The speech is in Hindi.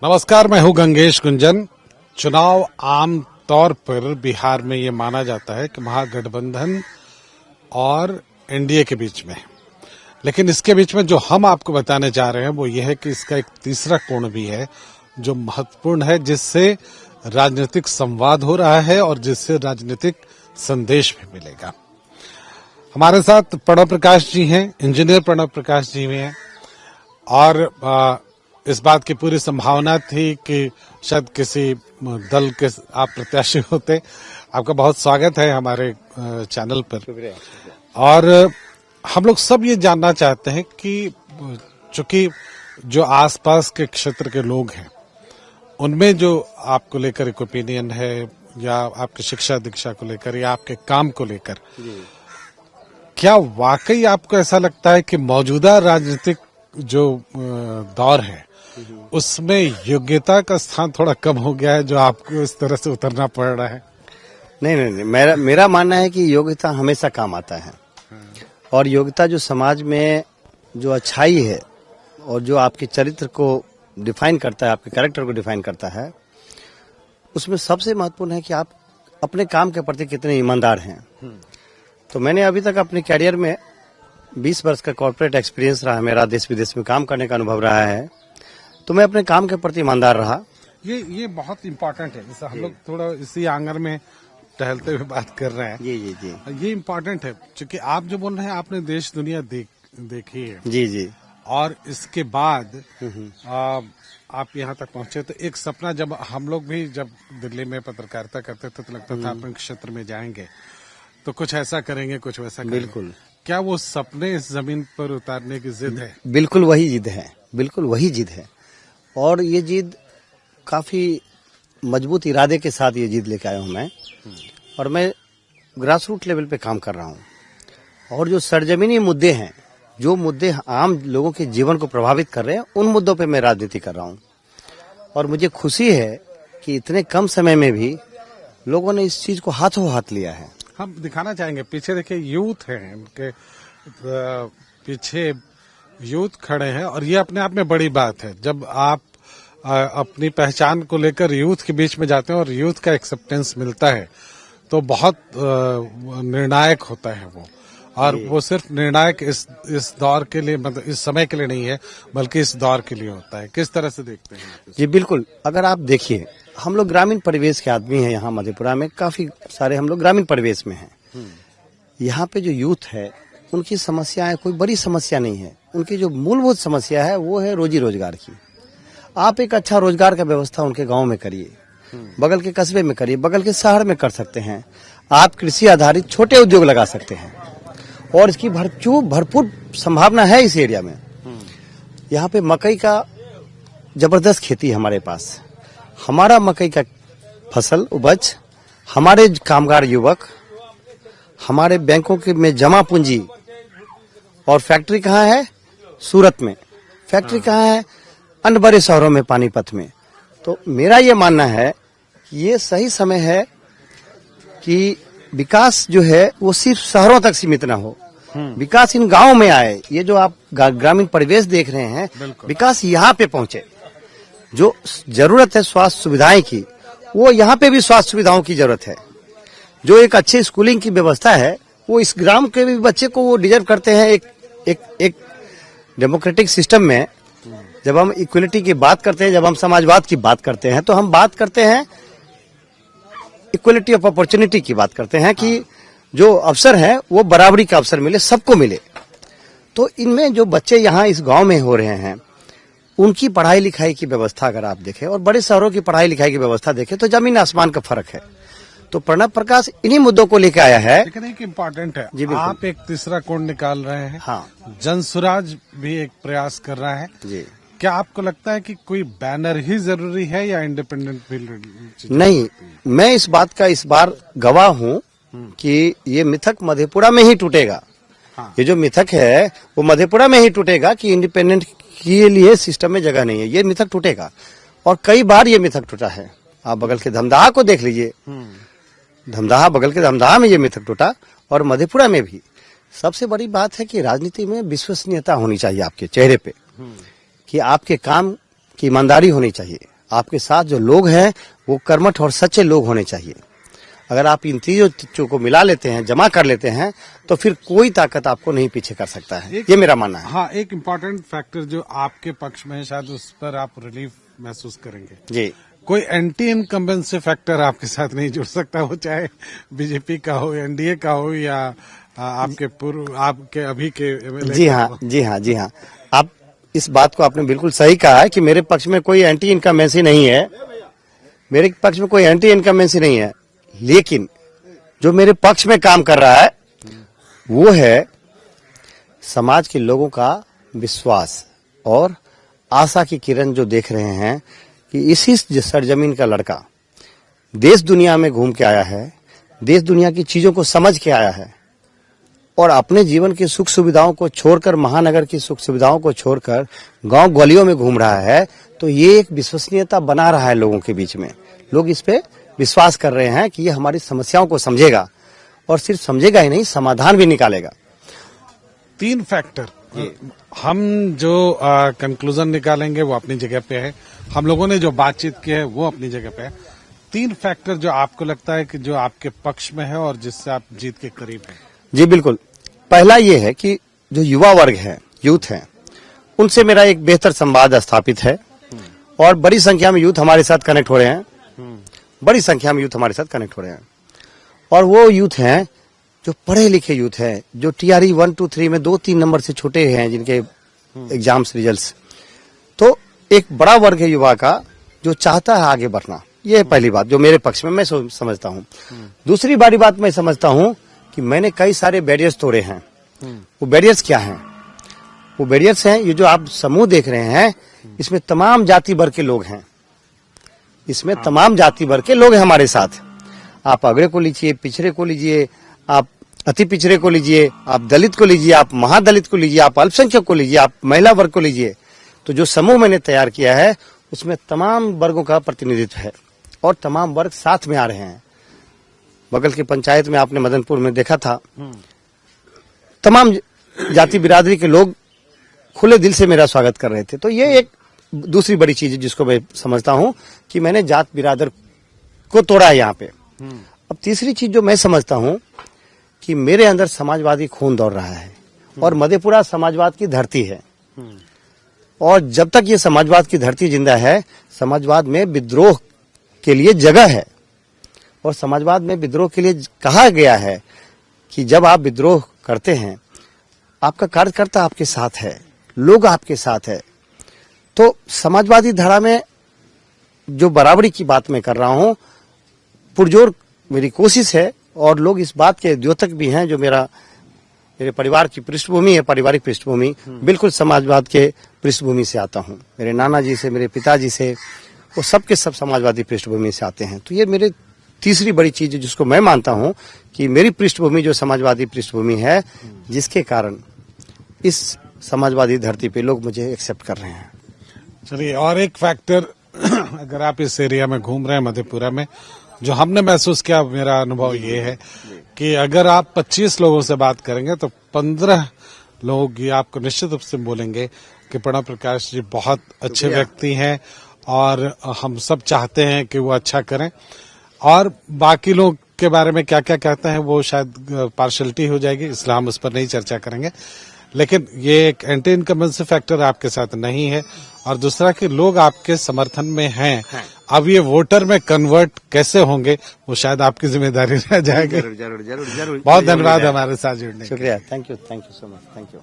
नमस्कार, मैं हूं गंगेश गुंजन। चुनाव आम तौर पर बिहार में ये माना जाता है कि महागठबंधन और एनडीए के बीच में, लेकिन इसके बीच में जो हम आपको बताने जा रहे हैं वो ये है कि इसका एक तीसरा कोण भी है जो महत्वपूर्ण है, जिससे राजनीतिक संवाद हो रहा है और जिससे राजनीतिक संदेश भी मिलेगा। हमारे साथ प्रणव प्रकाश जी हैं, इंजीनियर प्रणव प्रकाश जी भी हैं, और इस बात की पूरी संभावना थी कि शायद किसी दल के आप प्रत्याशी होते। आपका बहुत स्वागत है हमारे चैनल पर। और हम लोग सब ये जानना चाहते हैं कि चूंकि जो आसपास के क्षेत्र के लोग हैं उनमें जो आपको लेकर एक ओपिनियन है, या आपकी शिक्षा दीक्षा को लेकर, या आपके काम को लेकर, क्या वाकई आपको ऐसा लगता है कि मौजूदा राजनीतिक जो दौर है उसमें योग्यता का स्थान थोड़ा कम हो गया है, जो आपको इस तरह से उतरना पड़ रहा है? नहीं, मेरा मानना है कि योग्यता हमेशा काम आता है। और योग्यता जो समाज में जो अच्छाई है और जो आपके चरित्र को डिफाइन करता है, आपके कैरेक्टर को डिफाइन करता है, उसमें सबसे महत्वपूर्ण है कि आप अपने काम के प्रति कितने ईमानदार हैं। तो मैंने अभी तक अपने कैरियर में 20 वर्ष का कॉर्पोरेट एक्सपीरियंस रहा, मेरा देश विदेश में काम करने का अनुभव रहा है, तो मैं अपने काम के प्रति ईमानदार रहा। ये बहुत इम्पोर्टेंट है। जैसे हम लोग थोड़ा इसी आंगन में टहलते हुए बात कर रहे हैं। जी। ये इम्पोर्टेंट है क्योंकि आप जो बोल रहे हैं आपने देश दुनिया देखी है। जी। और इसके बाद आप यहाँ तक पहुंचे, तो एक सपना, जब हम लोग भी जब दिल्ली में पत्रकारिता करते थे तो लगता था अपने क्षेत्र में जाएंगे तो कुछ ऐसा करेंगे, कुछ वैसा करेंगे। बिल्कुल। क्या वो सपने इस जमीन पर उतारने की जिद है? बिल्कुल वही जिद है, बिल्कुल वही जिद है। और ये जिद काफी मजबूत इरादे के साथ ये जिद लेके आया हूं मैं। और मैं ग्रास रूट लेवल पे काम कर रहा हूं। और जो सरजमीनी मुद्दे हैं, जो मुद्दे आम लोगों के जीवन को प्रभावित कर रहे हैं, उन मुद्दों पे मैं राजनीति कर रहा हूं। और मुझे खुशी है कि इतने कम समय में भी लोगों ने इस चीज को हाथों हाथ लिया है। हम दिखाना चाहेंगे, पीछे देखिए यूथ है, उनके पीछे यूथ खड़े हैं, और ये अपने आप में बड़ी बात है। जब आप अपनी पहचान को लेकर यूथ के बीच में जाते हैं और यूथ का एक्सेप्टेंस मिलता है तो बहुत निर्णायक होता है वो। और वो सिर्फ निर्णायक इस दौर के लिए, मतलब इस समय के लिए नहीं है, बल्कि इस दौर के लिए होता है। किस तरह से देखते हैं? जी बिल्कुल। अगर आप देखिए, हम लोग ग्रामीण परिवेश के आदमी हैं। यहाँ मधेपुरा में काफी सारे हम लोग ग्रामीण परिवेश में हैं। यहाँ पे जो यूथ है उनकी समस्याएं कोई बड़ी समस्या नहीं है। उनकी जो मूलभूत समस्या है वो है रोजी रोजगार की। आप एक अच्छा रोजगार का व्यवस्था उनके गांव में करिए, बगल के कस्बे में करिए, बगल के शहर में कर सकते हैं। आप कृषि आधारित छोटे उद्योग लगा सकते हैं और इसकी भरपूर संभावना है इस एरिया में। यहाँ पे मकई का जबरदस्त खेती है हमारे पास। हमारा मकई का फसल उपज, हमारे कामगार युवक, हमारे बैंकों के में जमा पूंजी। और फैक्ट्री कहाँ है? सूरत में। फैक्ट्री कहाँ है? अन्य बड़े शहरों में, पानीपत में। तो मेरा ये मानना है कि ये सही समय है कि विकास जो है वो सिर्फ शहरों तक सीमित ना हो, विकास इन गांवों में आए। ये जो आप ग्रामीण परिवेश देख रहे हैं, विकास यहाँ पे पहुंचे। जो जरूरत है स्वास्थ्य सुविधाएं की, वो यहाँ पे भी स्वास्थ्य सुविधाओं की जरूरत है। जो एक अच्छी स्कूलिंग की व्यवस्था है वो इस ग्राम के भी बच्चे को वो डिजर्व करते हैं। एक डेमोक्रेटिक सिस्टम में जब हम इक्वलिटी की बात करते हैं, जब हम समाजवाद की बात करते हैं, तो हम बात करते हैं इक्वलिटी ऑफ अपॉर्चुनिटी की बात करते हैं कि जो अवसर है वो बराबरी का अवसर मिले, सबको मिले। तो इनमें जो बच्चे यहाँ इस गांव में हो रहे हैं, उनकी पढ़ाई लिखाई की व्यवस्था अगर आप देखें और बड़े शहरों की पढ़ाई लिखाई की व्यवस्था देखें तो जमीन आसमान का फर्क है। तो प्रणव प्रकाश इन्हीं मुद्दों को लेकर आया है। लेकिन एक इम्पोर्टेंट है, जी आप एक तीसरा कोण निकाल रहे हैं। हाँ। जनसुराज भी एक प्रयास कर रहा है। जी। क्या आपको लगता है कि कोई बैनर ही जरूरी है या इंडिपेंडेंट भी? नहीं, मैं इस बात का इस बार गवाह हूँ कि ये मिथक मधेपुरा में ही टूटेगा। हाँ। ये जो मिथक है वो मधेपुरा में ही टूटेगा कि इंडिपेंडेंट के लिए सिस्टम में जगह नहीं है। ये मिथक टूटेगा और कई बार ये मिथक टूटा है। आप बगल के धमदाहा को देख लीजिए, धमदाहा, बगल के धमदाहा में ये मिथक टूटा और मधेपुरा में भी। सबसे बड़ी बात है कि राजनीति में विश्वसनीयता होनी चाहिए आपके चेहरे पे, कि आपके काम की ईमानदारी होनी चाहिए। आपके साथ जो लोग हैं वो कर्मठ और सच्चे लोग होने चाहिए। अगर आप इन चीजों को मिला लेते हैं, जमा कर लेते हैं, तो फिर कोई ताकत आपको नहीं पीछे कर सकता है। ये मेरा मानना है। हाँ, एक इम्पोर्टेंट फैक्टर जो आपके पक्ष में है, शायद उस पर आप रिलीफ महसूस करेंगे जी, कोई एंटी इनकम्बेंसी फैक्टर आपके साथ नहीं जुड़ सकता, वो चाहे बीजेपी का हो, एनडीए का हो, या आपके अभी के एमएलए। जी हाँ, जी हाँ, जी हाँ। आप इस बात को आपने बिल्कुल सही कहा है कि मेरे पक्ष में कोई एंटी इनकम्बेंसी नहीं है। मेरे पक्ष में कोई एंटी इनकम्बेंसी नहीं है, लेकिन जो मेरे पक्ष में काम कर रहा है वो है समाज के लोगों का विश्वास और आशा की किरण जो देख रहे हैं कि इसी सरजमीन का लड़का देश दुनिया में घूम के आया है, देश दुनिया की चीजों को समझ के आया है और अपने जीवन की सुख सुविधाओं को छोड़कर, महानगर की सुख सुविधाओं को छोड़कर गांव गलियों में घूम रहा है, तो ये एक विश्वसनीयता बना रहा है लोगों के बीच में। लोग इस पे विश्वास कर रहे हैं कि ये हमारी समस्याओं को समझेगा और सिर्फ समझेगा ही नहीं, समाधान भी निकालेगा। 3 फैक्टर हम जो कंक्लूजन निकालेंगे वो अपनी जगह पे है, हम लोगों ने जो बातचीत की है वो अपनी जगह पे है। 3 फैक्टर जो आपको लगता है कि जो आपके पक्ष में है और जिससे आप जीत के करीब हैं। जी बिल्कुल। पहला ये है कि जो युवा वर्ग है, यूथ है, उनसे मेरा एक बेहतर संवाद स्थापित है और बड़ी संख्या में यूथ हमारे साथ कनेक्ट हो रहे हैं। बड़ी संख्या में यूथ हमारे साथ कनेक्ट हो रहे हैं और वो यूथ हैं जो पढ़े लिखे यूथ हैं, जो टीआरई 1, 2, 3 में 2-3 नंबर से छोटे हैं, जिनके एग्जाम्स रिजल्ट्स। तो एक बड़ा वर्ग है युवा का जो चाहता है आगे बढ़ना। ये है पहली बात जो मेरे पक्ष में मैं समझता हूँ। दूसरी बड़ी बात मैं समझता हूँ कि मैंने कई सारे बैरियर्स तोड़े हैं। वो बैरियर्स क्या हैं? वो बैरियर्स हैं, ये जो आप समूह देख रहे हैं, इसमें तमाम जाति वर्ग के लोग हैं। इसमें तमाम जाति वर्ग के लोग हैं हमारे साथ। आप अगड़े को लीजिए, पिछड़े को लीजिए, आप अति पिछड़े को लीजिए, आप दलित को लीजिए, आप महादलित को लीजिए, आप अल्पसंख्यक को लीजिए, आप महिला वर्ग को लीजिए। तो जो समूह मैंने तैयार किया है उसमें तमाम वर्गों का प्रतिनिधित्व है और तमाम वर्ग साथ में आ रहे हैं। बगल की पंचायत में आपने मदनपुर में देखा था, तमाम जाति बिरादरी के लोग खुले दिल से मेरा स्वागत कर रहे थे। तो ये एक दूसरी बड़ी चीज है जिसको मैं समझता हूं कि मैंने जात बिरादर को तोड़ा है यहाँ पे। अब तीसरी चीज जो मैं समझता हूं कि मेरे अंदर समाजवादी खून दौड़ रहा है और मधेपुरा समाजवाद की धरती है और जब तक ये समाजवाद की धरती जिंदा है, समाजवाद में विद्रोह के लिए जगह है और समाजवाद में विद्रोह के लिए कहा गया है कि जब आप विद्रोह करते हैं, आपका कार्यकर्ता आपके साथ है, लोग आपके साथ है। तो समाजवादी धारा में जो बराबरी की बात मैं कर रहा हूं, पुरजोर मेरी कोशिश है और लोग इस बात के द्योतक भी हैं। जो मेरे परिवार की पृष्ठभूमि है, पारिवारिक पृष्ठभूमि, बिल्कुल समाजवाद के पृष्ठभूमि से आता हूं। मेरे नाना जी से, मेरे पिताजी से, वो सब के सब समाजवादी पृष्ठभूमि से आते हैं। तो ये मेरे तीसरी बड़ी चीज है जिसको मैं मानता हूं कि मेरी पृष्ठभूमि जो समाजवादी पृष्ठभूमि है, जिसके कारण इस समाजवादी धरती पे लोग मुझे एक्सेप्ट कर रहे हैं। चलिए, और एक फैक्टर अगर आप इस एरिया में घूम रहे हैं मधेपुरा में, जो हमने महसूस किया, मेरा अनुभव ये है कि अगर आप 25 लोगों से बात करेंगे तो 15 लोग ये आपको निश्चित रूप से बोलेंगे कि प्रणव प्रकाश जी बहुत अच्छे व्यक्ति हैं और हम सब चाहते हैं कि वो अच्छा करें। और बाकी लोग के बारे में क्या क्या कहते हैं वो शायद पार्शलिटी हो जाएगी, इसलिए हम उस पर नहीं चर्चा करेंगे। लेकिन ये एक एंटी इनकम्बेंसी फैक्टर आपके साथ नहीं है और दूसरा कि लोग आपके समर्थन में हैं। अब ये वोटर में कन्वर्ट कैसे होंगे वो शायद आपकी जिम्मेदारी रह जाएगी। जरूर जरूर जरूर जरूर। बहुत धन्यवाद हमारे साथ जुड़ने के लिए। शुक्रिया, thank you so much, thank you.